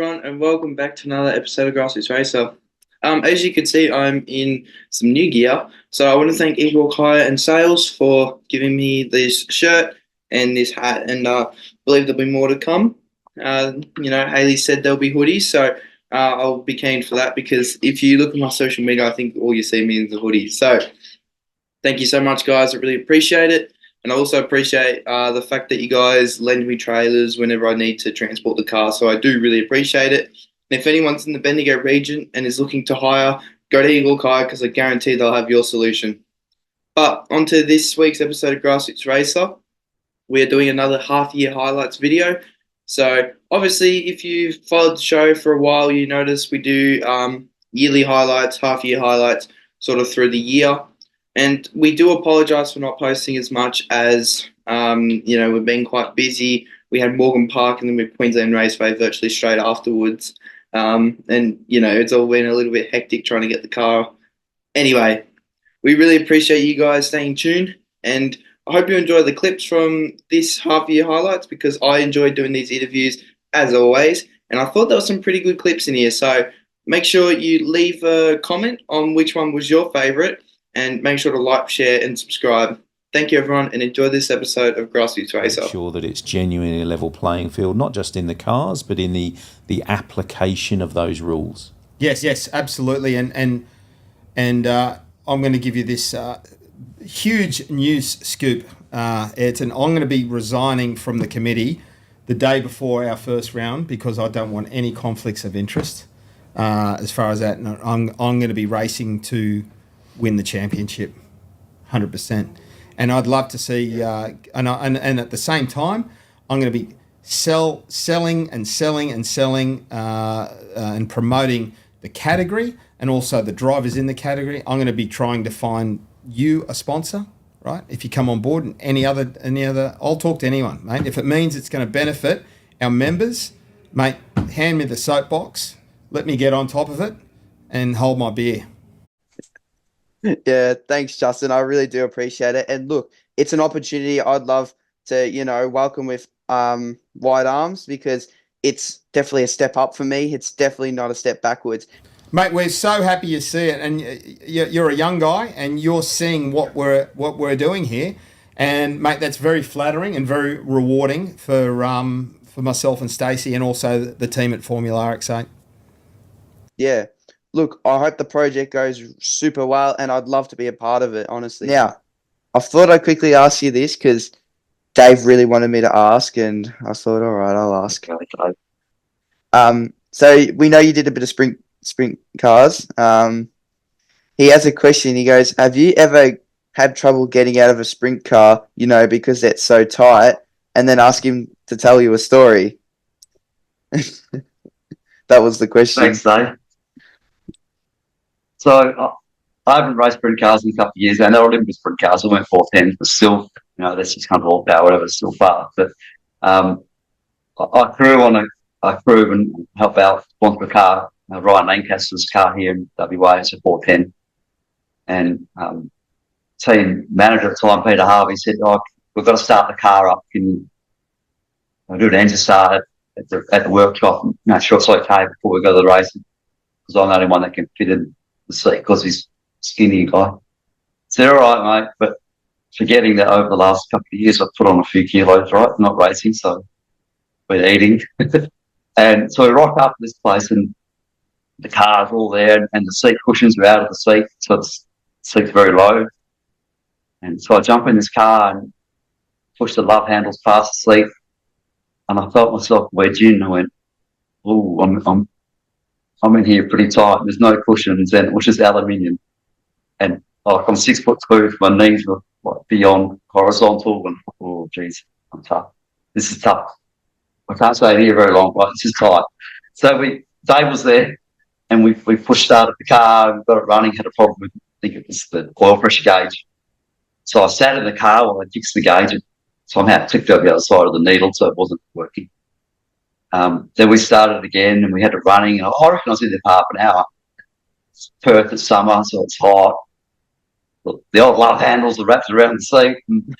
everyone, and welcome back to another episode of Grassroots Racer. As you can see, I'm in some new gear, so I want to thank Eagle Hire and Sales for giving me this shirt and this hat, and I believe there'll be more to come. Haley said there'll be hoodies, so I'll be keen for that because if you look at my social media, I think all you see me is the hoodie. So thank you so much, guys. I really appreciate it. And I also appreciate the fact that you guys lend me trailers whenever I need to transport the car. So I do really appreciate it. And if anyone's in the Bendigo region and is looking to hire, go to Eagle Hire because I guarantee they'll have your solution. But onto this week's episode of Grassroots Racer. We're doing another half-year highlights video. So obviously, if you've followed the show for a while, you notice we do yearly highlights, half-year highlights, sort of through the year. And we do apologise for not posting as much as, we've been quite busy. We had Morgan Park and then we had Queensland Raceway virtually straight afterwards. It's all been a little bit hectic trying to get the car. Anyway, we really appreciate you guys staying tuned. And I hope you enjoy the clips from this half-year highlights because I enjoyed doing these interviews as always. And I thought there were some pretty good clips in here. So make sure you leave a comment on which one was your favourite. And make sure to like, share, and subscribe. Thank you, everyone, and enjoy this episode of Grassroots Racer. Make sure that it's genuinely a level playing field, not just in the cars, but in the application of those rules. Yes, absolutely. And I'm going to give you this huge news scoop, Ayrton. I'm going to be resigning from the committee the day before our first round because I don't want any conflicts of interest as far as that. And I'm going to be racing to win the championship, 100%. And I'd love to see, and at the same time, I'm going to be selling and promoting the category and also the drivers in the category. I'm going to be trying to find you a sponsor, right? If you come on board and any other, I'll talk to anyone, mate. If it means it's going to benefit our members, mate, hand me the soapbox, let me get on top of it and hold my beer. Yeah, thanks, Justin. I really do appreciate it. And look, it's an opportunity I'd love to, welcome with wide arms because it's definitely a step up for me. It's definitely not a step backwards. Mate, we're so happy you see it. And you're a young guy and you're seeing what we're doing here. And, mate, that's very flattering and very rewarding for myself and Stacy and also the team at Formula RX8. Yeah. Look, I hope the project goes super well, and I'd love to be a part of it, honestly. Now, I thought I'd quickly ask you this because Dave really wanted me to ask, and I thought, all right, I'll ask. So we know you did a bit of sprint cars. He has a question. He goes, have you ever had trouble getting out of a sprint car, because it's so tight, and then ask him to tell you a story? That was the question. Thanks, Dave. So I haven't raced sprint cars in a couple of years. I know Olympic sprint cars. I went 410, but still, that's 600 horsepower, whatever. It's still far. But I crew and help out sponsor a car. Ryan Lancaster's car here in WA. It's a 410, and team manager at the time, Peter Harvey, said, "Oh, we've got to start the car up. Can you do an engine start at the workshop? Make sure it's okay before we go to the racing, because I'm the only one that can fit in the seat because he's a skinny guy." So, all right, mate, but forgetting that over the last couple of years I've put on a few kilos, right? Not racing, so been eating. And so we rock up to this place and the car's all there and the seat cushions are out of the seat, so the seat's very low. And so I jump in this car and push the love handles past the seat, and I felt myself wedge in. I went, "Oh, I'm in here pretty tight. There's no cushions, and which is aluminium, and I'm 6'2". My knees were beyond horizontal, and oh, geez, I'm tough. This is tough. I can't stay here very long. Right, this is tight." So Dave was there, and we started the car. We got it running. Had a problem with, I think it was the oil pressure gauge. So I sat in the car while I fixed the gauge, and somehow it clicked over the other side of the needle, so it wasn't working. Then we started again and we had it running. And I reckon I was in there for half an hour. It's Perth, it's summer, so it's hot. The old love handles are wrapped around the seat. And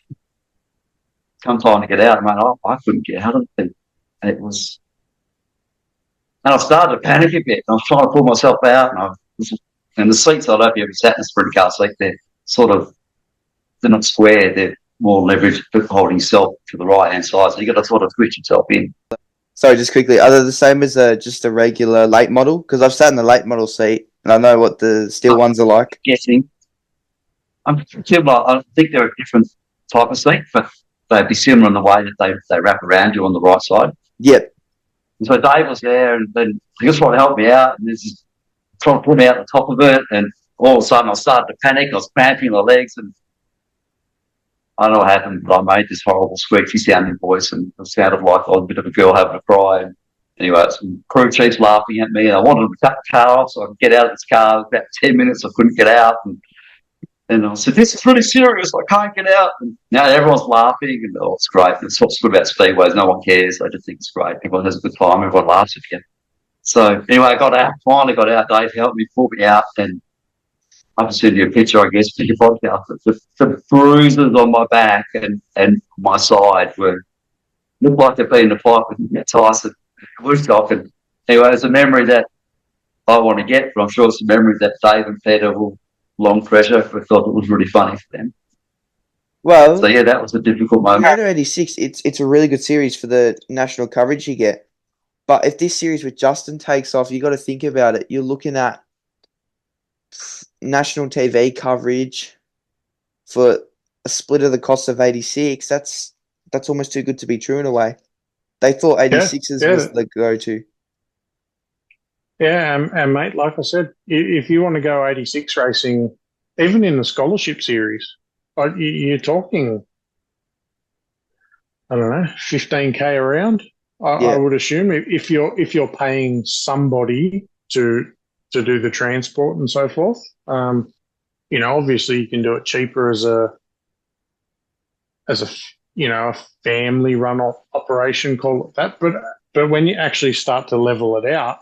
come time to get out, I couldn't get out of the thing. And it was And I started to panic a bit. I was trying to pull myself out, and the seats, I don't know if you ever sat in a sprint car seat, they're not square, they're more leveraged for holding yourself to the right hand side. So you got to sort of switch yourself in. Sorry, just quickly, are they the same as just a regular late model? Because I've sat in the late model seat and I know what the steel ones are like. Guessing. I'm similar. I think they're a different type of seat, but they'd be similar in the way that they wrap around you on the right side. Yep. And so Dave was there, and then he just wanted to help me out, and he's trying to pull me out the top of it, and all of a sudden I started to panic. I was cramping my legs, and I don't know what happened, but I made this horrible squeaky sounding voice, and it sounded like I was a bit of a girl having a cry. And anyway, some crew chiefs laughing at me, and I wanted to cut the car off so I could get out of this car. About 10 minutes, I couldn't get out, and I said, "This is really serious. I can't get out." And now everyone's laughing, and it's great. It's what's good about speedways. No one cares. I just think it's great. Everyone has a good time. Everyone laughs at you. So anyway, I got out. Finally got out. Dave helped me, pull me out, and I can send you a picture, I guess, for your podcast. The bruises on my back and my side looked like they've been in a fight with Tyson. It was shocking. Anyway, it's a memory that I want to get, but I'm sure it's a memory that Dave and Peter will long treasure. I thought it was really funny for them. Well, so yeah, that was a difficult moment. Moto 86, it's a really good series for the national coverage you get. But if this series with Justin takes off, you got to think about it. You're looking at national TV coverage for a split of the cost of 86. That's almost too good to be true in a way. They thought 86s was the go-to. Yeah, and mate, like I said, if you want to go 86 racing, even in the scholarship series, you're talking, I don't know, 15K around. I would assume if you're paying somebody to do the transport and so forth. Obviously you can do it cheaper as a a family run operation, call it that. But when you actually start to level it out,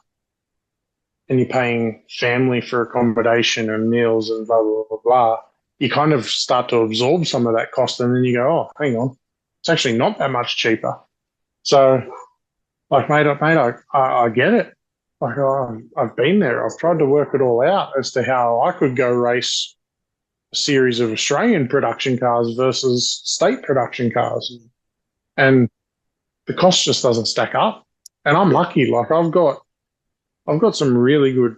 and you're paying family for accommodation and meals and blah, blah, blah, blah, you kind of start to absorb some of that cost, and then you go, oh, hang on, it's actually not that much cheaper. So, like, mate, I get it. Like, I've been there. I've tried to work it all out as to how I could go race a series of Australian production cars versus state production cars. And the cost just doesn't stack up. And I'm lucky. Like, I've got some really good,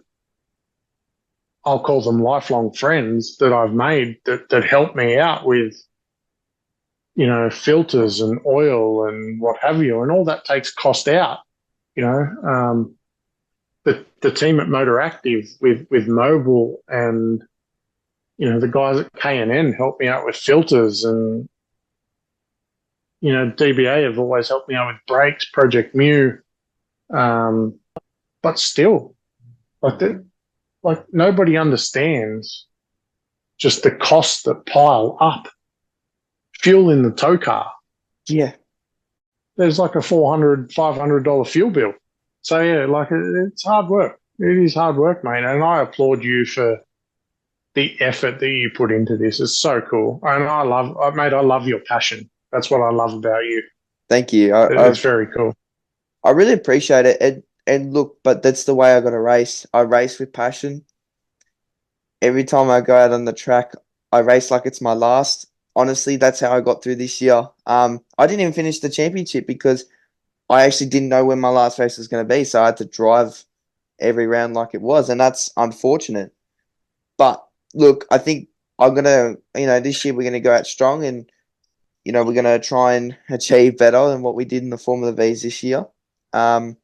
I'll call them lifelong friends that I've made that help me out with, filters and oil and what have you. And all that takes cost out, the team at Motor Active with Mobile and, the guys at K&N help me out with filters, and, DBA have always helped me out with brakes, Project Mu. But still, like nobody understands just the costs that pile up. Fuel in the tow car. Yeah. There's like a $400, $500 fuel bill. So yeah, like it's hard work. It is hard work, mate. And I applaud you for the effort that you put into this. It's so cool. And I love your passion. That's what I love about you. Thank you. It's very cool. I really appreciate it. And look, but that's the way I got to race. I race with passion. Every time I go out on the track, I race like it's my last. Honestly, that's how I got through this year. I didn't even finish the championship because I actually didn't know when my last race was going to be. So I had to drive every round like it was. And that's unfortunate. But look, I think I'm going to, this year we're going to go out strong and, we're going to try and achieve better than what we did in the Formula Vs this year. And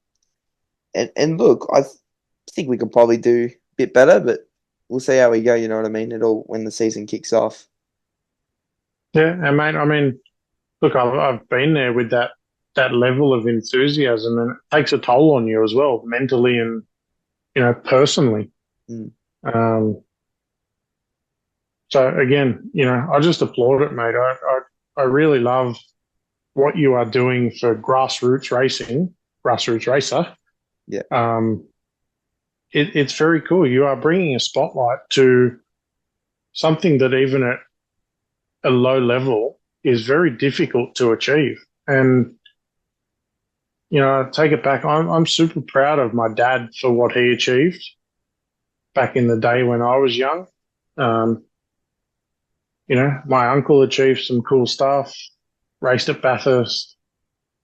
look, I think we could probably do a bit better, but we'll see how we go, you know what I mean? When the season kicks off. Yeah, and mate, I mean, look, I've been there with that level of enthusiasm, and it takes a toll on you as well, mentally and, personally. So again, I just applaud it, mate. I really love what you are doing for grassroots racing, Grassroots Racer. Yeah. It's very cool. You are bringing a spotlight to something that even at a low level is very difficult to achieve. And, take it back. I'm super proud of my dad for what he achieved back in the day when I was young. My uncle achieved some cool stuff, raced at Bathurst,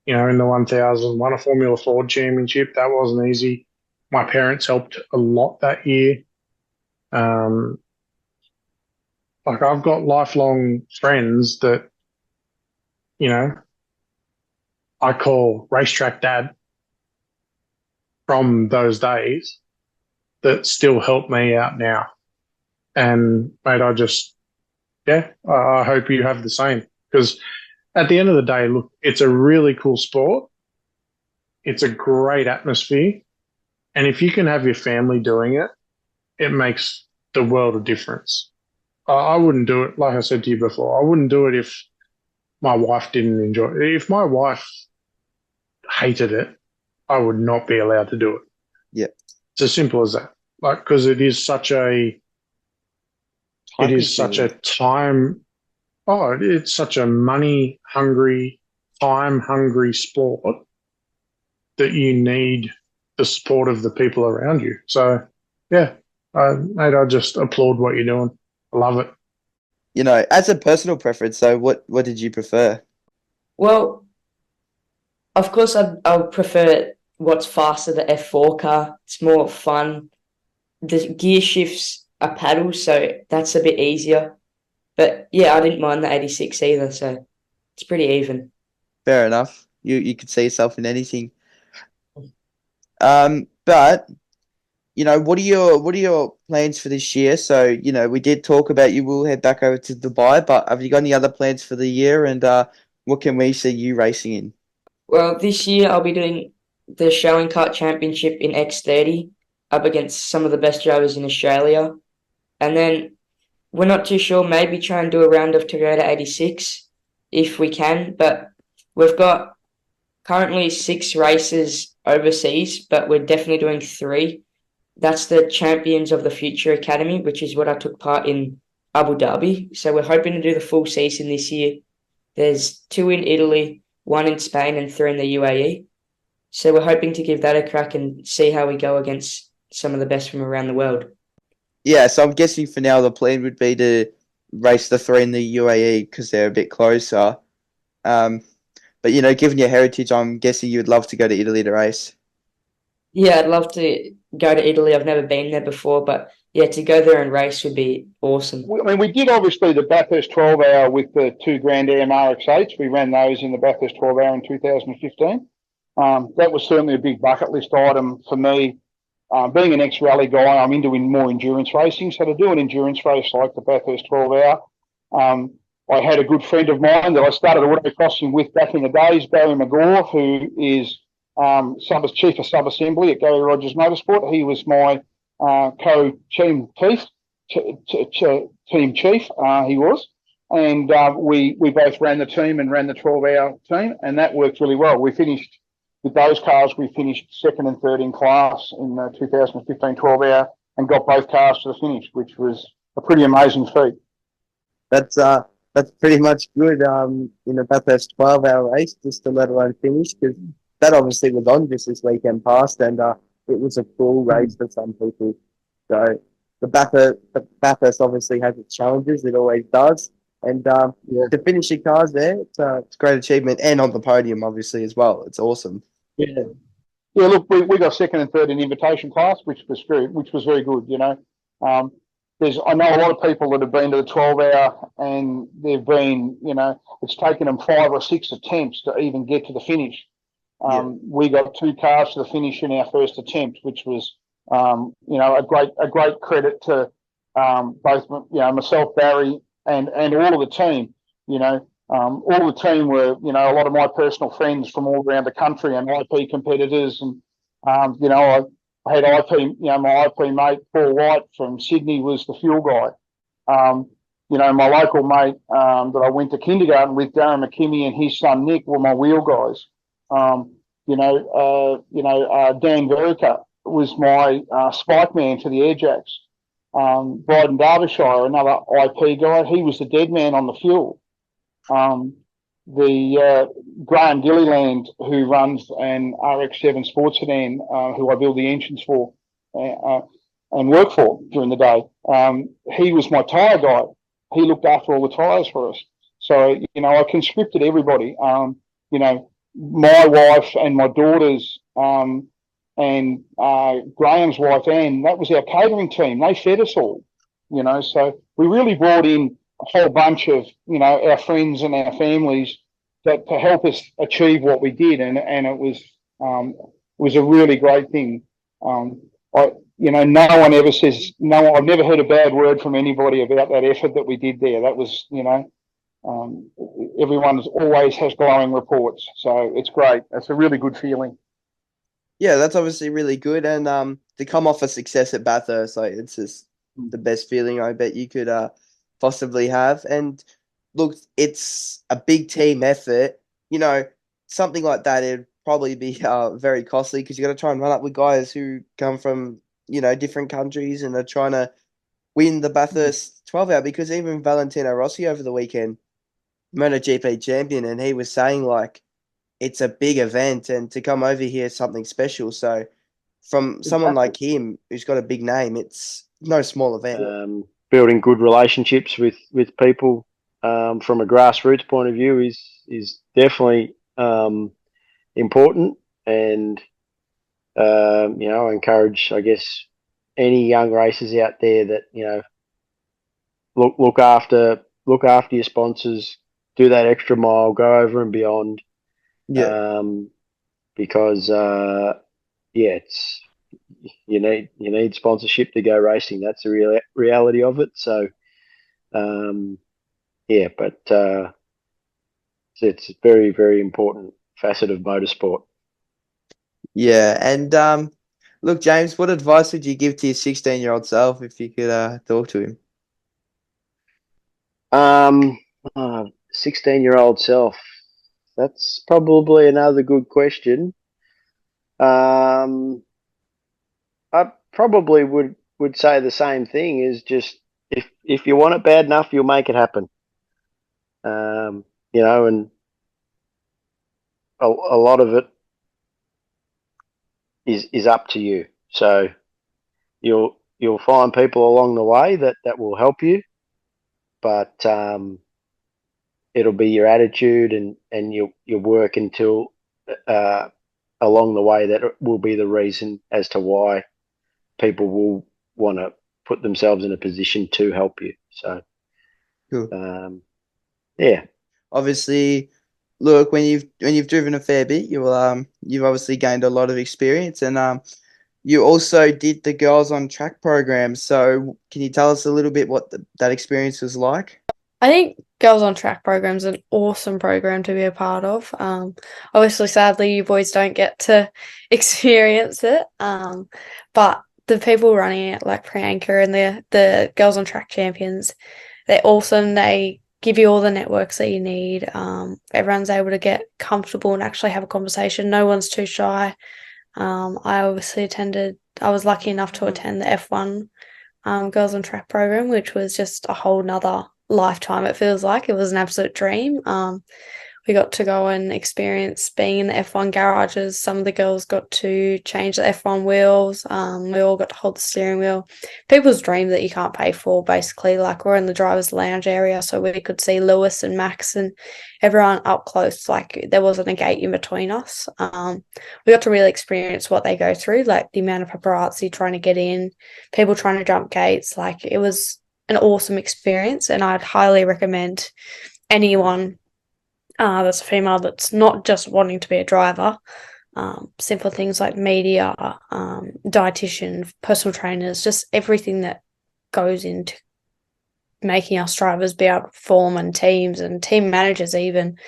in the 1000, won a Formula Ford championship. That wasn't easy. My parents helped a lot that year. I've got lifelong friends that, I call racetrack dad from those days that still help me out now. And mate, I hope you have the same, because at the end of the day, look, it's a really cool sport. It's a great atmosphere. And if you can have your family doing it, it makes the world of difference. I wouldn't do it, like I said to you before, I wouldn't do it if my wife didn't enjoy it. If my wife hated it, I would not be allowed to do it. Yeah. It's as simple as that. Because it is such a it's such a money-hungry, time-hungry sport that you need the support of the people around you. So, yeah, mate, I just applaud what you're doing. I love it. As a personal preference, so what did you prefer? Well, of course, I'll prefer what's faster, the F4 car. It's more fun. The gear shifts are paddles, so that's a bit easier. But, yeah, I didn't mind the 86 either, so it's pretty even. Fair enough. You could see yourself in anything. But what are your plans for this year? So, we did talk about you will head back over to Dubai, but have you got any other plans for the year? And what can we see you racing in? Well, this year I'll be doing the Showing Kart Championship in X30 up against some of the best drivers in Australia. And then we're not too sure, maybe try and do a round of Toyota 86 if we can. But we've got currently 6 races overseas, but we're definitely doing 3. That's the Champions of the Future Academy, which is what I took part in Abu Dhabi. So we're hoping to do the full season this year. There's 2 in Italy, 1 in Spain, and 3 in the UAE. So we're hoping to give that a crack and see how we go against some of the best from around the world. Yeah, so I'm guessing for now the plan would be to race the 3 in the UAE because they're a bit closer. But, given your heritage, I'm guessing you'd love to go to Italy to race. Yeah, I'd love to go to Italy. I've never been there before, but yeah, to go there and race would be awesome. We did obviously the Bathurst 12 hour with the 2 Grand Am RX8s. We ran those in the Bathurst 12 hour in 2015. That was certainly a big bucket list item for me. Being an ex-rally guy, I'm into more endurance racing. So to do an endurance race like the Bathurst 12 hour, I had a good friend of mine that I started autocrossing with back in the days, Barry McGaw, who is chief of sub-assembly at Gary Rogers Motorsport. He was my co-team chief. He was. And we both ran the team and ran the 12-hour team, and that worked really well. We finished with those cars. We finished 2nd and 3rd in class in the 2015 12-hour and got both cars to the finish, which was a pretty amazing feat. That's pretty much good about that 12-hour race, just to let alone finish, because that obviously was on just this weekend past, and it was a cool race for some people. So the Bathurst obviously has its challenges, it always does. And to finish your cars there, it's a great achievement, and on the podium obviously as well. It's awesome. Yeah. Look, we got 2nd and 3rd in invitation class, which was very good. I know a lot of people that have been to the 12-hour, and they've been, it's taken them 5 or 6 attempts to even get to the finish. We got 2 cars to the finish in our first attempt, which was, a great credit to both, myself, Barry, and all of the team. All of the team were, a lot of my personal friends from all around the country and IP competitors, and I had IP, my IP mate, Paul White from Sydney was the fuel guy. My local mate that I went to kindergarten with, Darren McKimmie, and his son Nick were my wheel guys. Dan Verica was my spike man to the Airjacks. Bryden Derbyshire, another IP guy, he was the dead man on the fuel. Graham Gilliland, who runs an RX7 sports sedan, who I build the engines for and work for during the day. He was my tyre guy. He looked after all the tyres for us. So, I conscripted everybody. My wife and my daughters and Graham's wife, Anne, that was our catering team. They fed us all, So we really brought in a whole bunch of, our friends and our families to help us achieve what we did. And it was a really great thing. No one ever says, no, I've never heard a bad word from anybody about that effort that we did there. That was, everyone always has glowing reports. So it's great. It's a really good feeling. Yeah, that's obviously really good. And to come off a success at Bathurst, like, it's just the best feeling I bet you could possibly have. And look, it's a big team effort. Something like that, it'd probably be very costly because you got to try and run up with guys who come from, different countries and are trying to win the Bathurst 12-hour, because even Valentino Rossi over the weekend, MotoGP champion, and he was saying, like, it's a big event and to come over here is something special. So from someone like him who's got a big name, it's no small event. Building good relationships with people from a grassroots point of view is definitely important. And I encourage, I guess, any young racers out there that look after your sponsors, do that extra mile, go over and beyond. Yeah. Because it's you need sponsorship to go racing. That's the reality of it. So but it's a very, very important facet of motorsport. Yeah, and look, James, what advice would you give to your 16-year-old self if you could talk to him? 16-year-old self. That's probably another good question. I probably would say the same thing, is just if you want it bad enough, you'll make it happen. And a lot of it is up to you. So you'll find people along the way that will help you, but it'll be your attitude and your work until along the way that will be the reason as to why people will want to put themselves in a position to help you. So, cool. Yeah. Obviously, look, when you've driven a fair bit, you've obviously gained a lot of experience, and you also did the Girls on Track program. So, can you tell us a little bit what that experience was like? I think Girls on Track program is an awesome program to be a part of. Obviously, sadly, you boys don't get to experience it. But the people running it, like Priyanka and the Girls on Track champions, they're awesome. They give you all the networks that you need. Everyone's able to get comfortable and actually have a conversation. No one's too shy. I was lucky enough to attend the F1 Girls on Track program, which was just a whole nother lifetime. It feels like it was an absolute dream. We got to go and experience being in the F1 garages. Some of the girls got to change the F1 wheels. We all got to hold the steering wheel. People's dream that you can't pay for, basically. Like, we're in the driver's lounge area, so we could see Lewis and Max and everyone up close. Like, there wasn't a gate in between us. We got to really experience what they go through, like the amount of paparazzi trying to get in, people trying to jump gates. Like, it was an awesome experience, and I'd highly recommend anyone that's a female that's not just wanting to be a driver. Simple things like media, dietitian, personal trainers, just everything that goes into making us drivers be able to perform, and teams and team managers even.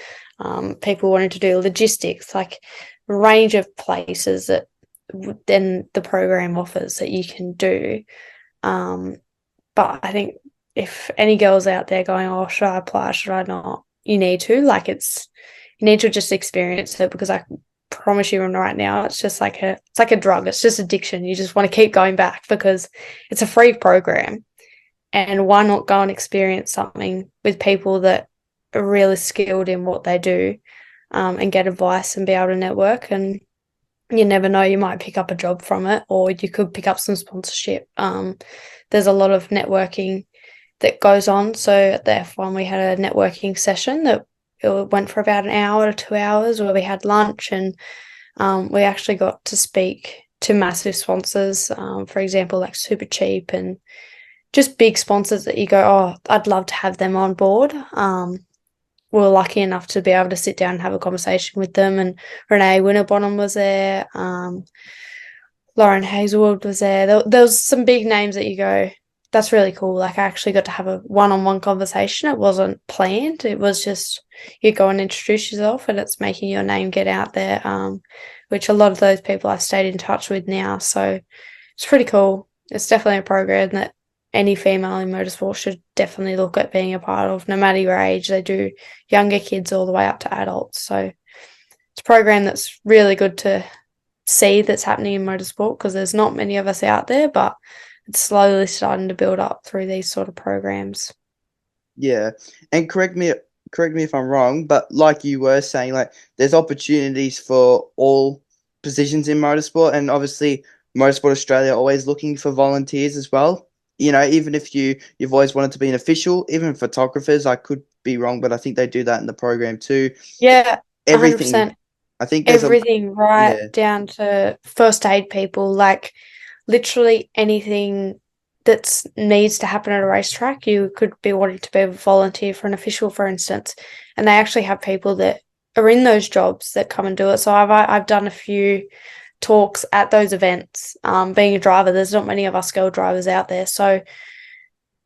People wanting to do logistics, like a range of places that then the program offers that you can do. But I think if any girls out there going, oh, should I apply, should I not? You need to. Like, you need to just experience it, because I promise you right now, it's just like a drug. It's just addiction. You just want to keep going back because it's a free program. And why not go and experience something with people that are really skilled in what they do, and get advice and be able to network. And you never know, you might pick up a job from it, or you could pick up some sponsorship. There's a lot of networking that goes on. So at the F1, we had a networking session that it went for about an hour to 2 hours, where we had lunch, and we actually got to speak to massive sponsors, for example, like Super Cheap, and just big sponsors that you go, oh, I'd love to have them on board. We were lucky enough to be able to sit down and have a conversation with them. And Renee Winterbottom was there. Lauren Hazelwood was there. There was some big names that you go, that's really cool. Like, I actually got to have a one-on-one conversation. It wasn't planned. It was just you go and introduce yourself, and it's making your name get out there, which a lot of those people I've stayed in touch with now. So it's pretty cool. It's definitely a program that any female in motorsport should definitely look at being a part of, no matter your age. They do younger kids all the way up to adults. So it's a program that's really good to see that's happening in motorsport, because there's not many of us out there, but it's slowly starting to build up through these sort of programs. Yeah, and correct me if I'm wrong, but like you were saying, like, there's opportunities for all positions in motorsport, and obviously Motorsport Australia always looking for volunteers as well. You know, even if you've always wanted to be an official, even photographers, I could be wrong, but I think they do that in the program too. Yeah, Everything. 100%. I think there's Everything down to first aid people, like literally anything that needs to happen at a racetrack. You could be wanting to be a volunteer for an official, for instance, and they actually have people that are in those jobs that come and do it. So I've done a few talks at those events. Being a driver, there's not many of us girl drivers out there, so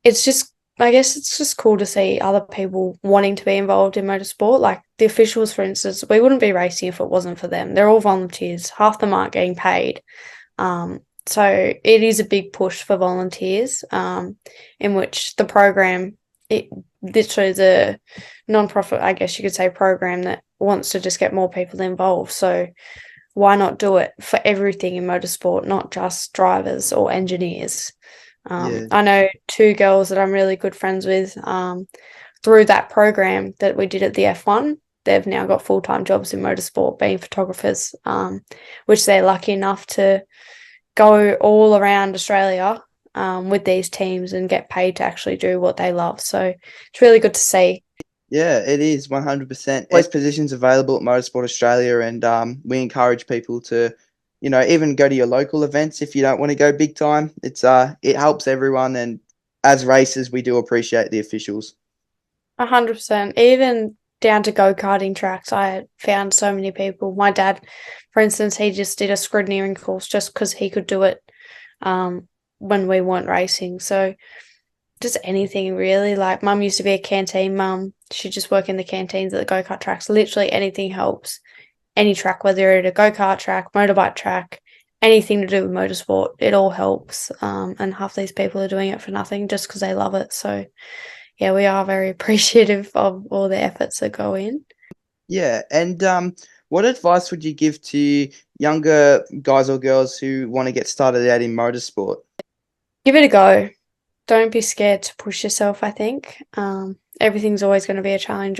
it's just, I guess it's just cool to see other people wanting to be involved in motorsport. Like the officials, for instance, we wouldn't be racing if it wasn't for them. They're all volunteers. Half them aren't getting paid. So it is a big push for volunteers, in which the program, it literally is a non-profit, I guess you could say, program that wants to just get more people involved. So why not do it for everything in motorsport, not just drivers or engineers? I know two girls that I'm really good friends with through that program that we did at the F1. They've now got full-time jobs in motorsport being photographers, which they're lucky enough to go all around Australia with these teams and get paid to actually do what they love. So it's really good to see. Yeah, it is 100%. There's positions available at Motorsport Australia, and we encourage people to, you know, even go to your local events if you don't want to go big time. It helps everyone, and as racers, we do appreciate the officials. 100%. Even down to go-karting tracks, I found so many people. My dad, for instance, he just did a scrutineering course just because he could do it when we weren't racing. So just anything really. Like mum used to be a canteen mum. She'd just work in the canteens at the go-kart tracks. Literally anything helps. Any track, whether you're at a go-kart track, motorbike track, anything to do with motorsport, it all helps. And half these people are doing it for nothing just because they love it. So yeah, we are very appreciative of all the efforts that go in. Yeah, and what advice would you give to younger guys or girls who want to get started out in motorsport? Give it a go. Don't be scared to push yourself, I think. Everything's always going to be a challenge.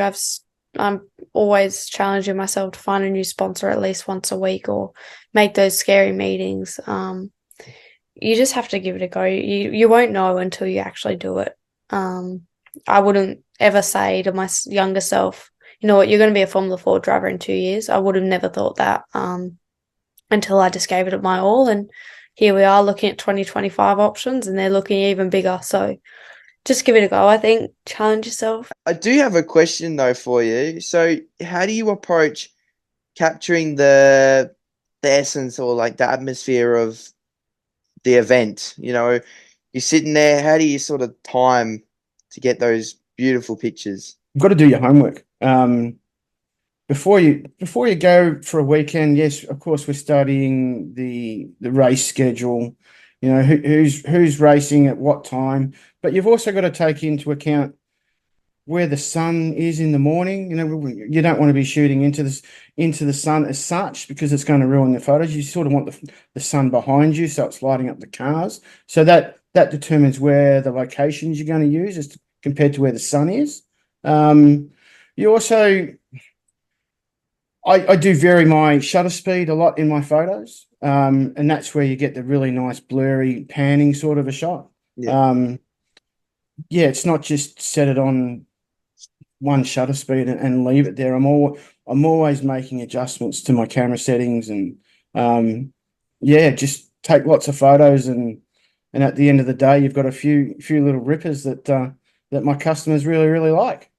I'm always challenging myself to find a new sponsor at least once a week or make those scary meetings. You just have to give it a go. You won't know until you actually do it. I wouldn't ever say to my younger self, you know what, you're going to be a Formula 4 driver in 2 years. I would have never thought that until I just gave it my all. And here we are looking at 2025 options, and they're looking even bigger. So just give it a go, I think. Challenge yourself. I do have a question, though, for you. So how do you approach capturing the essence or, like, the atmosphere of the event? You know, you're sitting there. How do you sort of time to get those beautiful pictures? You've got to do your homework. Before you go for a weekend, yes, of course, we're studying the race schedule, you know, who's racing at what time, but you've also got to take into account where the sun is in the morning. You know, you don't want to be shooting into the sun as such, because it's going to ruin the photos. You sort of want the sun behind you, so it's lighting up the cars. So that determines where the locations you're going to use compared to where the sun is. You also, I do vary my shutter speed a lot in my photos, and that's where you get the really nice blurry panning sort of a shot. Yeah. Yeah, it's not just set it on one shutter speed and leave it there. I'm always making adjustments to my camera settings, and just take lots of photos, and at the end of the day, you've got a few little rippers that my customers really, really like.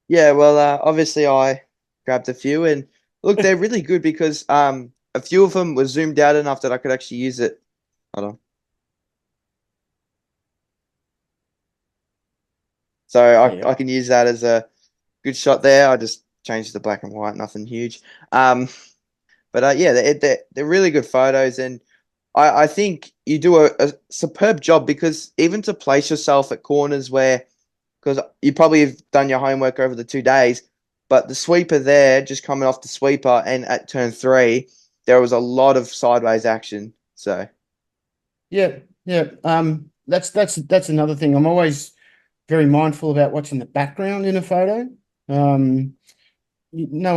Yeah, well, obviously I grabbed a few, and look, they're really good because a few of them were zoomed out enough that I could actually use it. Hold on. So I can use that as a good shot there. I just changed the black and white, nothing huge. But yeah, they're really good photos, and I think you do a superb job because even to place yourself at corners where, because you probably have done your homework over the 2 days, but the sweeper there, just coming off the sweeper, and at turn 3, there was a lot of sideways action. So yeah. That's another thing. I'm always very mindful about what's in the background in a photo. No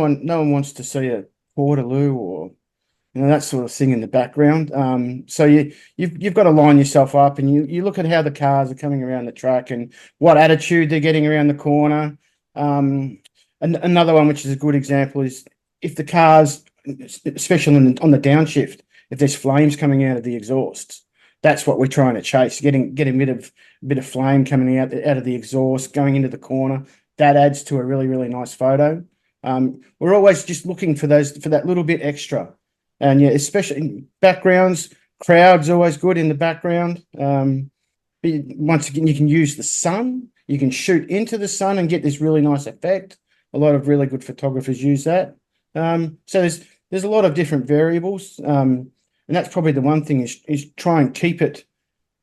one wants to see a Portaloo or that sort of thing in the background. So you've got to line yourself up, and you look at how the cars are coming around the track and what attitude they're getting around the corner. And another one, which is a good example, is if the cars, especially on the downshift, if there's flames coming out of the exhausts, that's what we're trying to chase. Getting a bit of flame coming out of the exhaust, going into the corner. That adds to a really, really nice photo. We're always just looking for that little bit extra. And yeah, especially in backgrounds, crowd's always good in the background. Once again, you can use the sun. You can shoot into the sun and get this really nice effect. A lot of really good photographers use that. So there's a lot of different variables. And that's probably the one thing is try and keep it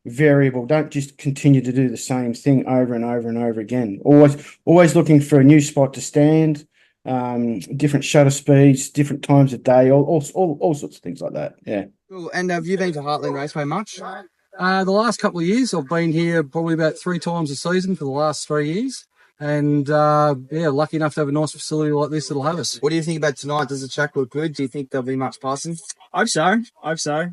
variable. Don't just continue to do the same thing over and over and over again. Always looking for a new spot to stand. Different shutter speeds, different times of day, all sorts of things like that. Yeah. Cool. And have you been to Heartland Raceway much? The last couple of years, I've been here probably about 3 times a season for the last 3 years. And lucky enough to have a nice facility like this that'll have us. What do you think about tonight? Does the track look good? Do you think there'll be much passing? I hope so.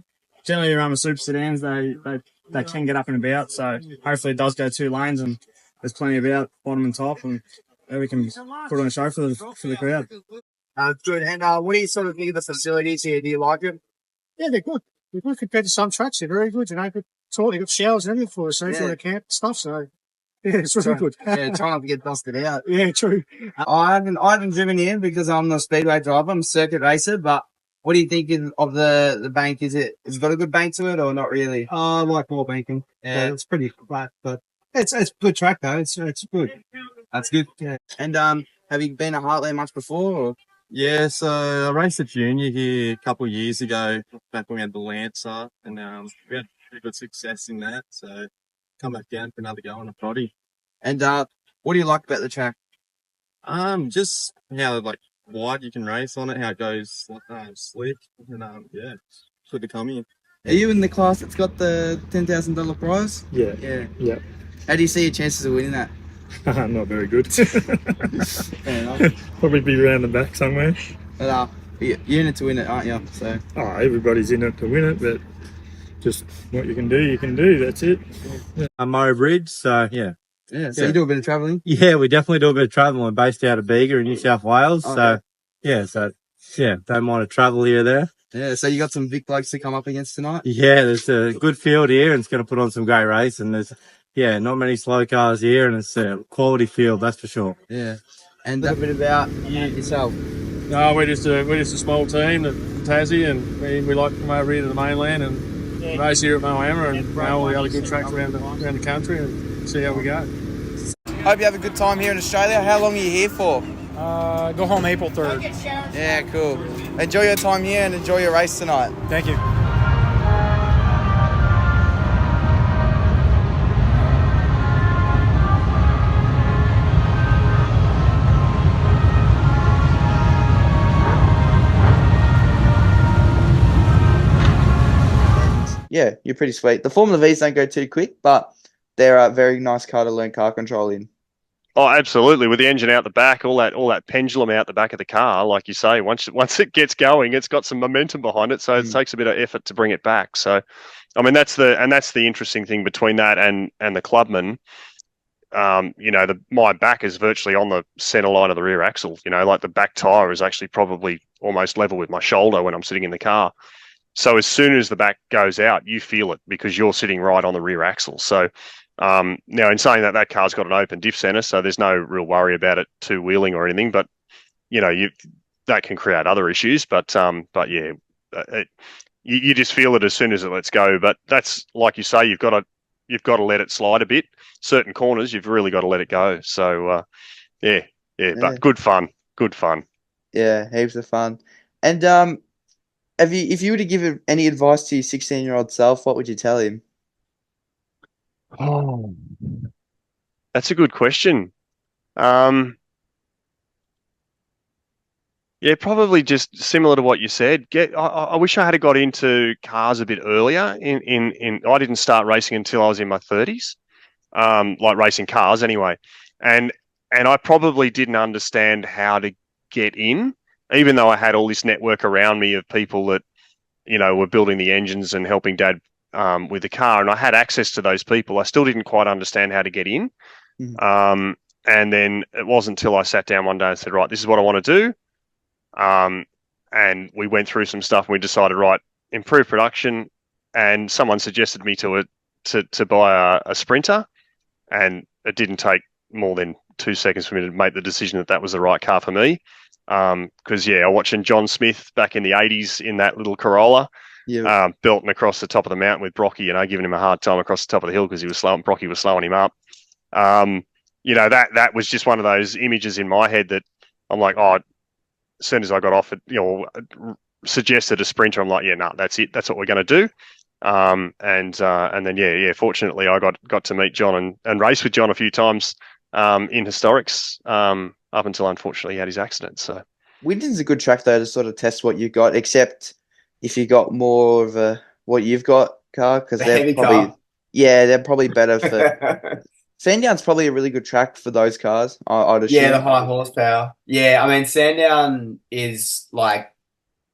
Generally around the super sedans, they can get up and about. So hopefully it does go 2 lanes and there's plenty about bottom and top, and we can put on a show for the crowd. Good. And what do you sort of think of the facilities here? Do you like it? Yeah, they're good. They're good compared to some tracks. They're very good. Good toilet. They've got showers and everything for us. So if you want to camp stuff. So yeah, it's really good. Try not to get busted out. Yeah, true. I haven't driven in because I'm not a speedway driver. I'm a circuit racer. But what do you think of the bank? Has it got a good bank to it or not really? I like more banking. Yeah, it's pretty flat, but it's a good track though. It's good. That's good. Yeah. And have you been at Heartland much before? Or? Yeah, so I raced a junior here a couple of years ago back when we had the Lancer, and we had pretty good success in that. So come back down for another go on a body. And what do you like about the track? Just how wide you can race on it, how it goes slick, and it's good to come in. Are you in the class that's got the $10,000 prize? Yeah. Yeah. How do you see your chances of winning that? Not very good. Probably be around the back somewhere. But you're in it to win it, aren't you? So. Everybody's in it to win it, but just what you can do. That's it. Yeah. I'm Murray Bridge, so yeah. Yeah, so you do a bit of travelling? Yeah, we definitely do a bit of travelling. We're based out of Bega in New South Wales, don't mind a travel here or there. Yeah, so you got some big blokes to come up against tonight? Yeah, there's a good field here, and it's going to put on some great race, and there's not many slow cars here, and it's a quality field, that's for sure. Yeah. And a bit about you yourself. No, we're just a small team at Tassie, and we like to come over here to the mainland and race here at Moama and all the other good tracks around the country and see how we go. Hope you have a good time here in Australia. How long are you here for? Go home April 3rd. Yeah, cool. Enjoy your time here and enjoy your race tonight. Thank you. Yeah, you're pretty sweet. The Formula Vs don't go too quick, but they're a very nice car to learn car control in. Oh, absolutely. With the engine out the back, all that pendulum out the back of the car, like you say, once it gets going, it's got some momentum behind it, so it takes a bit of effort to bring it back. So, I mean, that's the interesting thing between that and the Clubman. My back is virtually on the center line of the rear axle. Like the back tire is actually probably almost level with my shoulder when I'm sitting in the car. So as soon as the back goes out, you feel it because you're sitting right on the rear axle. So now, in saying that car's got an open diff center, so there's no real worry about it two-wheeling or anything. But that can create other issues. But yeah, you just feel it as soon as it lets go. But that's like you say, you've got to let it slide a bit. Certain corners, you've really got to let it go. So yeah. But good fun. Yeah, heaps of fun. And if you were to give any advice to your 16-year-old self, what would you tell him? Oh, that's a good question. Yeah, probably just similar to what you said. I wish I had got into cars a bit earlier. I didn't start racing until I was in my 30s, like racing cars anyway. And I probably didn't understand how to get in, even though I had all this network around me of people that, were building the engines and helping Dad with the car, and I had access to those people. I still didn't quite understand how to get in. And then it wasn't until I sat down one day and said, right, this is what I want to do. And we went through some stuff and we decided, right, improve production. And someone suggested me to buy a Sprinter, and it didn't take more than 2 seconds for me to make the decision that was the right car for me. Because I watching John Smith back in the 80s in that little Corolla, belting across the top of the mountain with Brocky, giving him a hard time across the top of the hill because he was slow and Brocky was slowing him up. That was just one of those images in my head that I'm like, oh, as soon as I got off it, suggested a Sprinter, I'm like, yeah, no, that's it. That's what we're going to do. And then, fortunately I got to meet John and race with John a few times in historics up until unfortunately he had his accident. So Winton's a good track though to sort of test what you've got, except if you got more of a what you've got car, because they're probably better for. Sandown's probably a really good track for those cars. I'd assume. Yeah, the high horsepower. Yeah, I mean Sandown is like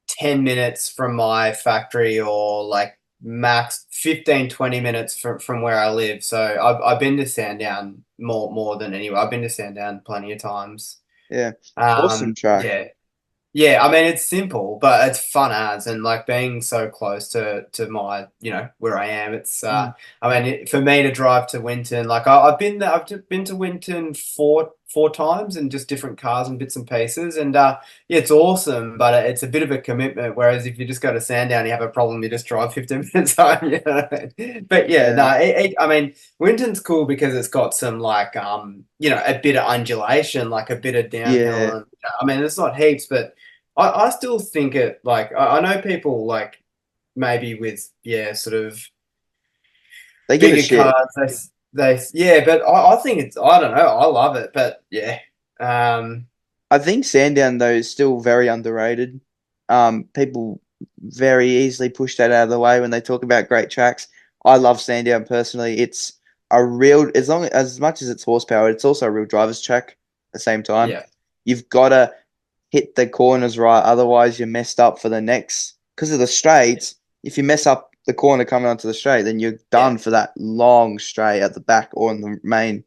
10 minutes from my factory, or like max 15-20 minutes from where I live. So I've been to Sandown more than anywhere. I've been to Sandown plenty of times. Yeah, awesome track. Yeah, I mean it's simple, but it's fun as, and like being so close to my where I am. It's I mean for me to drive to Winton, like I've been there. I've been to Winton four times in just different cars and bits and pieces, and it's awesome, but it's a bit of a commitment. Whereas if you just go to Sandown, you have a problem, you just drive 15 minutes home. But I mean Winton's cool because it's got some like a bit of undulation, like a bit of downhill. Yeah. And, I mean it's not heaps, but I still think it, like, I know people, like, maybe with, sort of they give bigger a shit. cars, but I think it's, I don't know, I love it, but, I think Sandown, though, is still very underrated. People very easily push that out of the way when they talk about great tracks. I love Sandown personally. It's a real, as much as it's horsepower, it's also a real driver's track at the same time. Yeah. You've got to hit the corners right, otherwise you're messed up for the next. Because of the straights, if you mess up the corner coming onto the straight, then you're done for that long straight at the back or in the main.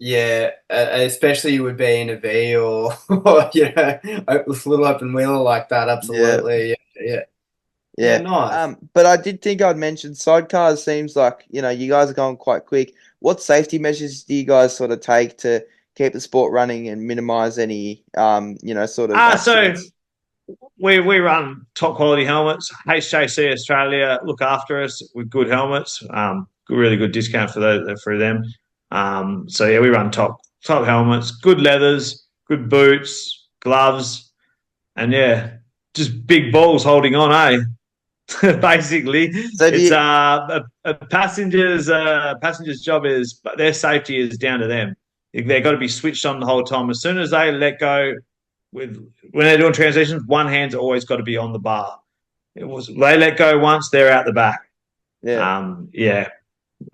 Yeah, especially you would be in a V or a little open wheeler like that. Absolutely, yeah. Nice. But I did think I'd mention sidecars. Seems like you guys are going quite quick. What safety measures do you guys sort of take to keep the sport running and minimize any, sort of. So we run top quality helmets. HJC Australia look after us with good helmets. Really good discount for them. We run top helmets, good leathers, good boots, gloves, and just big balls holding on, basically. So it's a passenger's job is, but their safety is down to them. They've got to be switched on the whole time. As soon as they let go, when they're doing transitions, one hand's always got to be on the bar. They let go once, they're out the back. Yeah.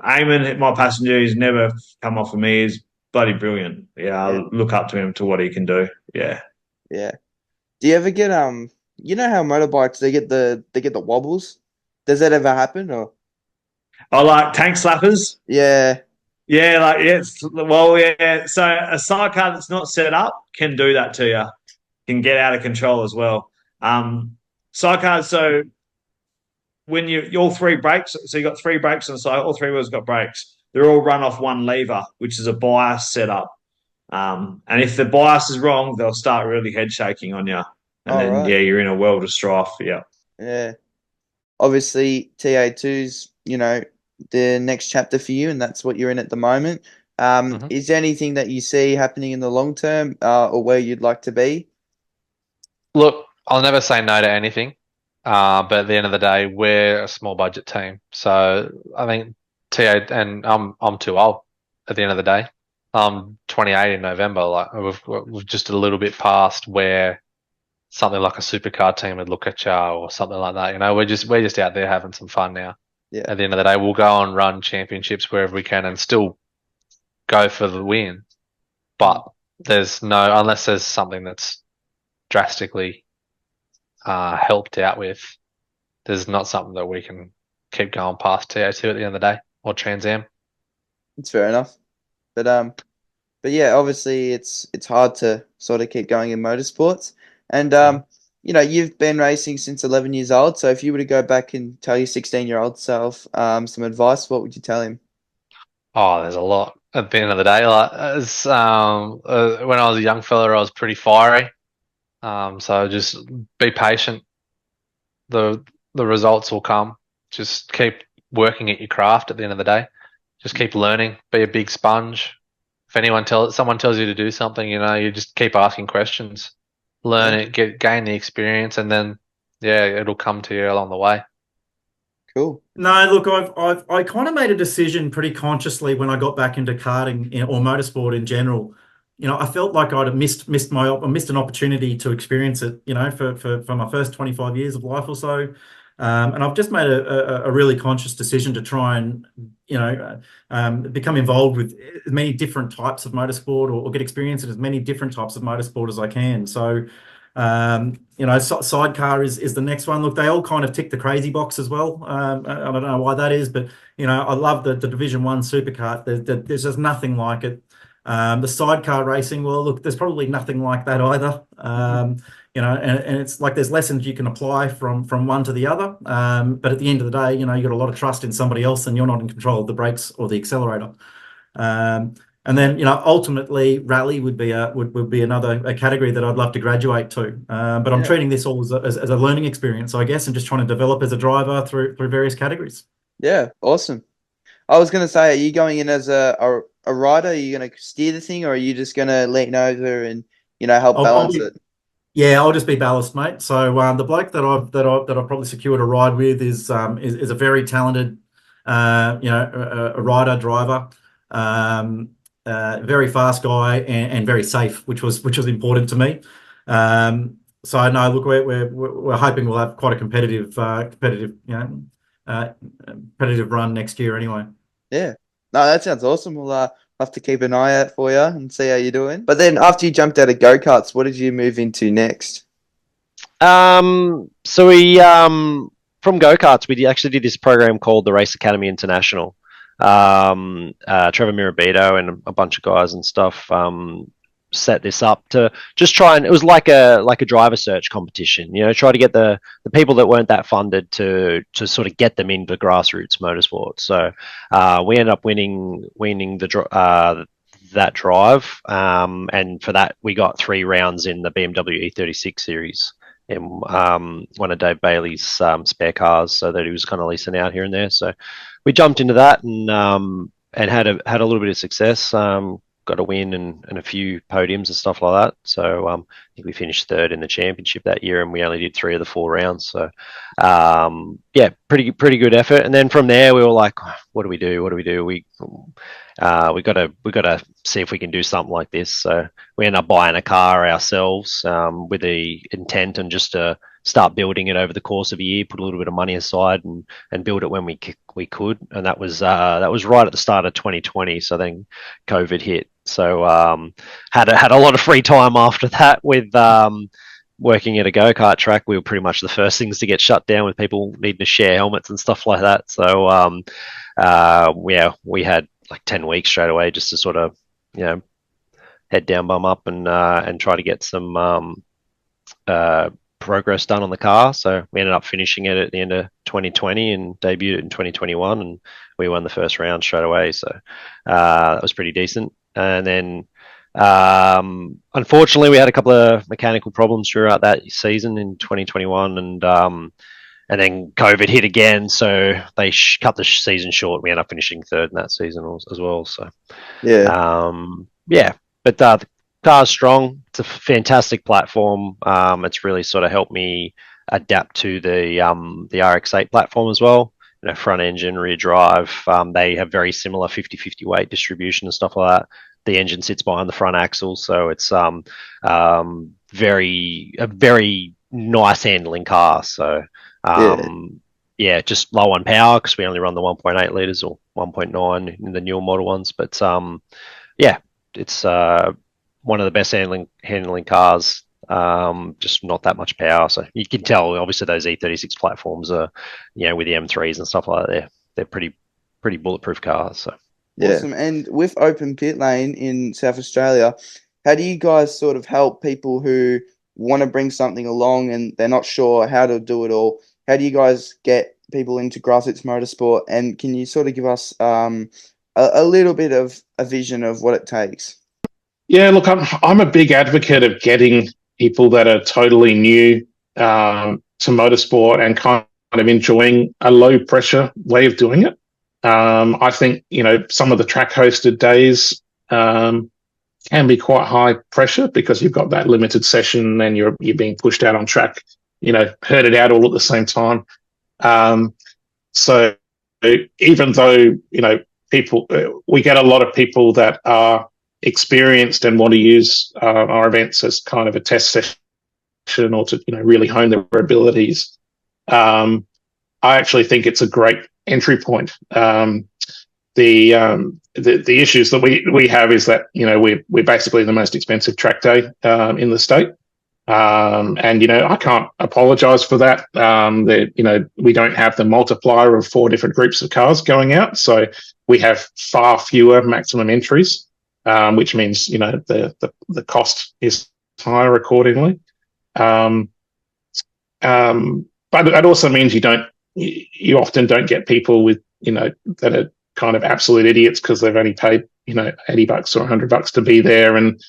Eamon, my passenger, he's never come off of me. He's bloody brilliant. Yeah, I look up to him to what he can do. Yeah. Yeah. Do you ever get you know how motorbikes they get the wobbles? Does that ever happen or? I like tank slappers. Yeah. Yeah, like yeah. So a sidecar that's not set up can do that to you. Can get out of control as well. Sidecars. So when all three brakes, so you got three brakes on the side, all three wheels got brakes. They're all run off one lever, which is a bias setup. And if the bias is wrong, they'll start really head shaking on you, and then right. yeah, you're in a world of strife. Yeah. Yeah. Obviously, TA2's, the next chapter for you, and that's what you're in at the moment. Is there anything that you see happening in the long term, or where you'd like to be? Look, I'll never say no to anything, but at the end of the day, we're a small budget team. So I think TA, and I'm too old at the end of the day. I'm 28 in November. Like we've just a little bit past where something like a supercar team would look at you or something like that. We're just out there having some fun now. Yeah. At the end of the day, we'll go and run championships wherever we can and still go for the win. But unless there's something that's drastically helped out with, there's not something that we can keep going past TA2 at the end of the day, or Trans Am. It's fair enough. But yeah, obviously it's hard to sort of keep going in motorsports. And you've been racing since 11 years old. So if you were to go back and tell your 16-year-old self some advice, what would you tell him? Oh, there's a lot. At the end of the day, like when I was a young fella, I was pretty fiery. So just be patient. The results will come. Just keep working at your craft at the end of the day. Just keep learning. Be a big sponge. If someone tells you to do something, you just keep asking questions. Learn it, gain the experience, and then it'll come to you along the way. Cool. No, look, I kind of made a decision pretty consciously when I got back into karting or motorsport in general. I felt like I'd have missed an opportunity to experience it. For my first 25 years of life or so, and I've just made a really conscious decision to try and become involved with as many different types of motorsport or get experience in as many different types of motorsport as I can. So. Sidecar is the next one. Look, they all kind of tick the crazy box as well. I don't know why that is, but I love the Division 1 supercar. There's just nothing like it. The sidecar racing, well, look, there's probably nothing like that either. And it's like there's lessons you can apply from one to the other. But at the end of the day, you got a lot of trust in somebody else, and you're not in control of the brakes or the accelerator. And then, ultimately, rally would be another category that I'd love to graduate to. But I'm treating this all as a learning experience, I guess, and just trying to develop as a driver through various categories. Yeah, awesome. I was going to say, are you going in as a rider? Are you going to steer the thing, or are you just going to lean over and help balance it? Yeah, I'll just be ballast, mate. So the bloke that I've probably secured a ride with is a very talented, a rider driver. Very fast guy and very safe, which was important to me. So no, look, we're hoping we'll have quite a competitive run next year anyway. Yeah, no, that sounds awesome. We'll have to keep an eye out for you and see how you're doing. But then after you jumped out of go-karts, what did you move into next? So we from go-karts, we actually did this program called the Race Academy International. Trevor Mirabito and a bunch of guys and stuff set this up to just try, and it was like a driver search competition, try to get the people that weren't that funded to sort of get them into grassroots motorsport. So we ended up winning that drive, and for that we got 3 rounds in the BMW E36 series in one of Dave Bailey's spare cars, so that he was kind of leasing out here and there. So we jumped into that and had a little bit of success. Got a win and a few podiums and stuff like that. So I think we finished 3rd in the championship that year, and we only did 3 of the 4 rounds. So pretty good effort. And then from there we were like, what do we do? We gotta see if we can do something like this. So we ended up buying a car ourselves with the intent and just to start building it over the course of a year, put a little bit of money aside and build it when we could. And that was right at the start of 2020. So then COVID hit. So had a lot of free time after that with working at a go-kart track. We were pretty much the first things to get shut down with people needing to share helmets and stuff like that. So yeah, we had like 10 weeks straight away just to sort of, you know, head down, bum up, and try to get some progress done on the car. So we ended up finishing it at the end of 2020 and debuted it in 2021, and we won the first round straight away. So that was pretty decent. And then unfortunately we had a couple of mechanical problems throughout that season in 2021, and then COVID hit again, so they cut the season short. We ended up finishing third in that season as well. So yeah, but the car's strong. It's a fantastic platform. It's really sort of helped me adapt to the RX-8 platform as well. You know, front engine, rear drive. They have very similar 50-50 weight distribution and stuff like that. The engine sits behind the front axle, so it's a very nice handling car. So yeah, just low on power because we only run the 1.8 liters or 1.9 in the newer model ones. But yeah, it's one of the best handling cars. Just not that much power, so you can tell. Obviously, those E36 platforms are, you know, with the M3s and stuff like that, they're pretty bulletproof cars. So awesome. And with open pit lane in South Australia, how do you guys sort of help people who want to bring something along and they're not sure how to do it all? How do you guys get people into grassroots motorsport? And can you sort of give us a little bit of a vision of what it takes? Yeah, look, I'm a big advocate of getting people that are totally new to motorsport and kind of enjoying a low pressure way of doing it. I think, you know, some of the track hosted days can be quite high pressure because you've got that limited session and you're being pushed out on track, you know, herded out all at the same time. So even though, you know, we get a lot of people that are experienced and want to use our events as kind of a test session or to, you know, really hone their abilities. I actually think it's a great entry point. The issues that we have is that, you know, we're basically the most expensive track day in the state. And, you know, I can't apologize for that. You know, we don't have the multiplier of 4 different groups of cars going out. So we have far fewer maximum entries, which means, you know, the cost is higher accordingly. But it also means you often don't get people with, you know, that are kind of absolute idiots because they've only paid, you know, $80 or $100 to be there and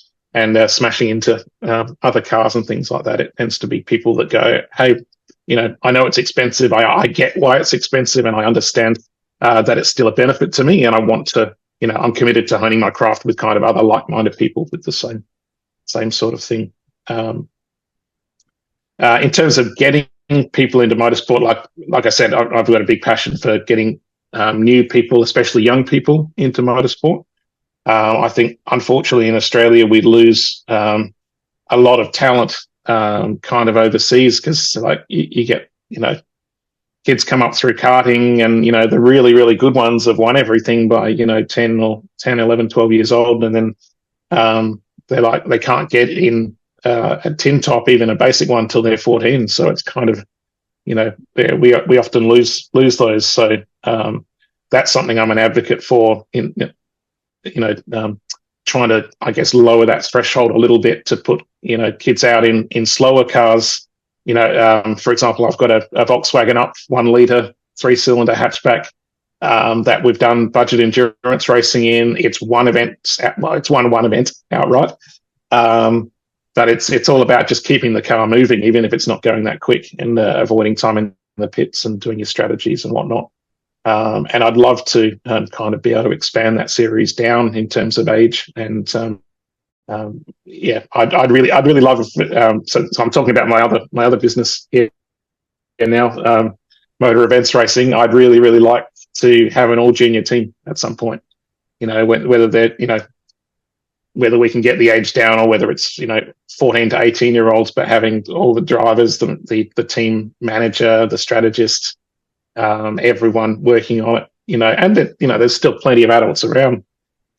smashing into other cars and things like that. It tends to be people that go, hey, you know, I know it's expensive. I get why it's expensive, and I understand that it's still a benefit to me, and I want to, you know, I'm committed to honing my craft with kind of other like-minded people with the same sort of thing. In terms of getting people into motorsport, like I said, I've got a big passion for getting new people, especially young people, into motorsport. I think, unfortunately, in Australia, we lose a lot of talent kind of overseas because, like, you get, you know, kids come up through karting and, you know, the really, really good ones have won everything by, you know, 10, 11, 12 years old. And then they're like, they can't get in a tin top, even a basic one, until they're 14. So it's kind of, you know, we often lose those. So that's something I'm an advocate for in, you know, trying to, I guess, lower that threshold a little bit to put, you know, kids out in slower cars. You know, for example, I've got a Volkswagen Up 1 litre 3-cylinder hatchback that we've done budget endurance racing in. It's one event, it's one event outright. But it's all about just keeping the car moving, even if it's not going that quick, and avoiding time in the pits and doing your strategies and whatnot. And I'd love to kind of be able to expand that series down in terms of age. And yeah, I'd really love. So I'm talking about my other business here now, motor events racing. I'd really like to have an all junior team at some point. You know, whether they're, you know, whether we can get the age down or whether it's, you know, 14 to 18-year-olds, but having all the drivers, the team manager, the strategist, everyone working on it, you know, and that, you know, there's still plenty of adults around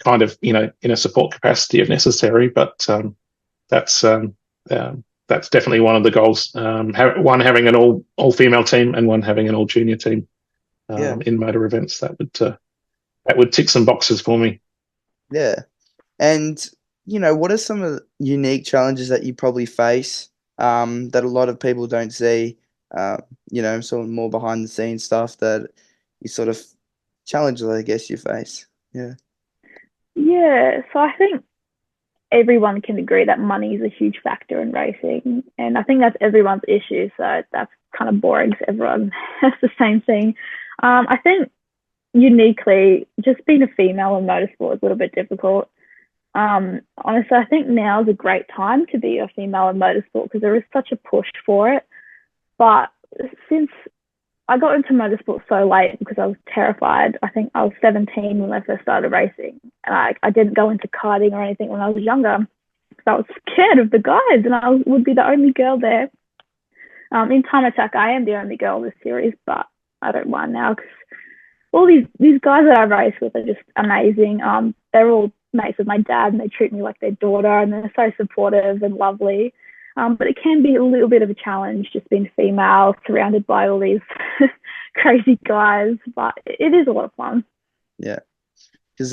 kind of, in a support capacity if necessary. But that's definitely one of the goals. One having an all female team, and one having an all junior team in motor events. That would tick some boxes for me. Yeah. And, what are some of the unique challenges that you probably face that a lot of people don't see, sort of more behind the scenes stuff that you sort of challenges, I guess, you face? Yeah. Yeah, so I think everyone can agree that money is a huge factor in racing, and I think that's everyone's issue, so that's kind of boring because everyone has the same thing. I think uniquely, just being a female in motorsport is a little bit difficult. Honestly, I think now is a great time to be a female in motorsport because there is such a push for it. But since I got into motorsport so late because I was terrified. I think I was 17 when I first started racing, and I didn't go into karting or anything when I was younger because I was scared of the guys, and I would be the only girl there. In Time Attack, I am the only girl in this series, but I don't mind now because all these guys that I race with are just amazing. They're all mates with my dad, and they treat me like their daughter, and they're so supportive and lovely. But it can be a little bit of a challenge just being female, surrounded by all these crazy guys, but it is a lot of fun. Yeah. Because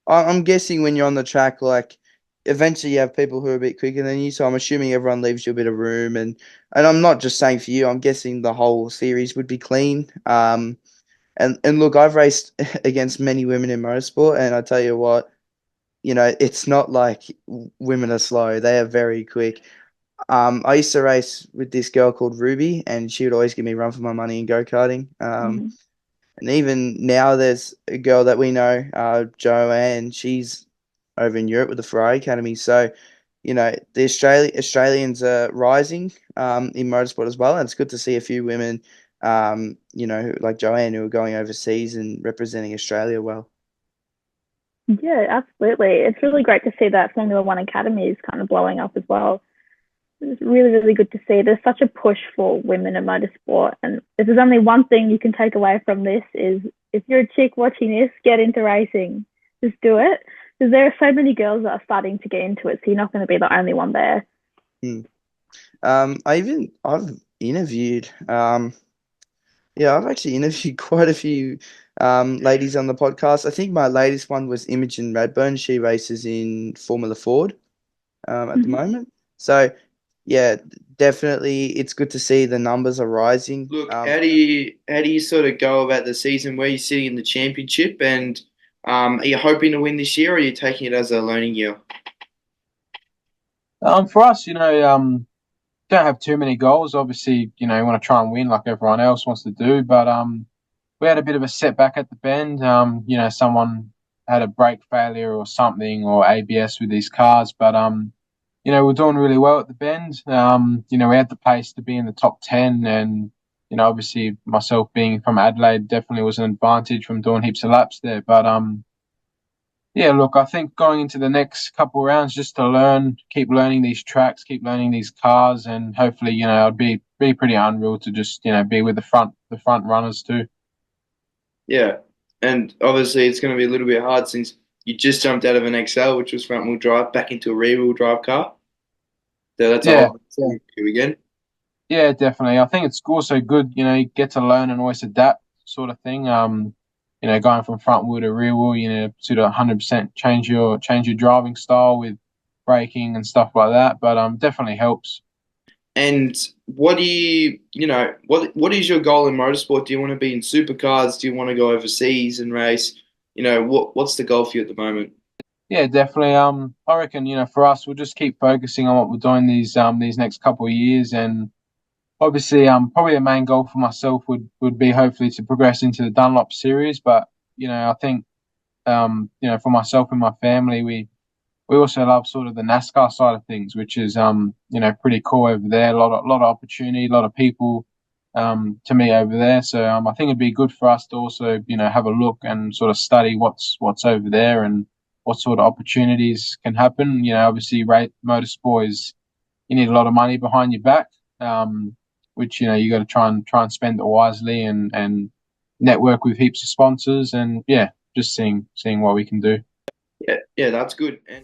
I'm guessing when you're on the track, like, eventually you have people who are a bit quicker than you, so I'm assuming everyone leaves you a bit of room. And I'm not just saying for you, I'm guessing the whole series would be clean. And look, I've raced against many women in motorsport, and I tell you what, it's not like women are slow. They are very quick. I used to race with this girl called Ruby, and she would always give me a run for my money in go-karting. And even now there's a girl that we know, Joanne, she's over in Europe with the Ferrari Academy. So, the Australians are rising in motorsport as well, and it's good to see a few women, like Joanne, who are going overseas and representing Australia well. Yeah, absolutely. It's really great to see that Formula One Academy is kind of blowing up as well. It's really, really good to see. There's such a push for women in motorsport. And if there's only one thing you can take away from this is if you're a chick watching this, get into racing. Just do it. Because there are so many girls that are starting to get into it, so you're not going to be the only one there. I've interviewed, I've actually interviewed quite a few ladies on the podcast. I think my latest one was Imogen Radburn. She races in Formula Ford at the moment. So, yeah, definitely it's good to see the numbers are rising. Look, how do you sort of go about the season? Where you're sitting in the championship, and are you hoping to win this year, or are you taking it as a learning year? For us, don't have too many goals. Obviously, you want to try and win like everyone else wants to do, but we had a bit of a setback at the bend. Someone had a brake failure or something, or ABS with these cars, but we're doing really well at the bend. We had the pace to be in the top 10, and obviously myself being from Adelaide definitely was an advantage from doing heaps of laps there. But look, I think going into the next couple of rounds, just to keep learning these tracks, keep learning these cars, and hopefully, it'd be pretty unreal to just be with the front runners too. Yeah, and obviously it's going to be a little bit hard since you just jumped out of an XL, which was front-wheel drive, back into a rear-wheel drive car. So that's all to do again. Yeah, definitely. I think it's also good, you get to learn and always adapt, sort of thing. Going from front wheel to rear wheel, sort of 100% change your driving style with braking and stuff like that. But definitely helps. And what do what is your goal in motorsport? Do you want to be in supercars? Do you want to go overseas and race? What's the goal for you at the moment? Yeah, definitely. I reckon, for us, we'll just keep focusing on what we're doing these next couple of years, and obviously, probably the main goal for myself would be hopefully to progress into the Dunlop series. But I think, for myself and my family, we also love sort of the NASCAR side of things, which is pretty cool over there. A lot of opportunity, a lot of people to meet over there. So I think it'd be good for us to also have a look and sort of study what's over there and what sort of opportunities can happen. Obviously, motorsport is, you need a lot of money behind your back, which you got to try and spend it wisely and network with heaps of sponsors, and just seeing what we can do. Yeah, that's good. And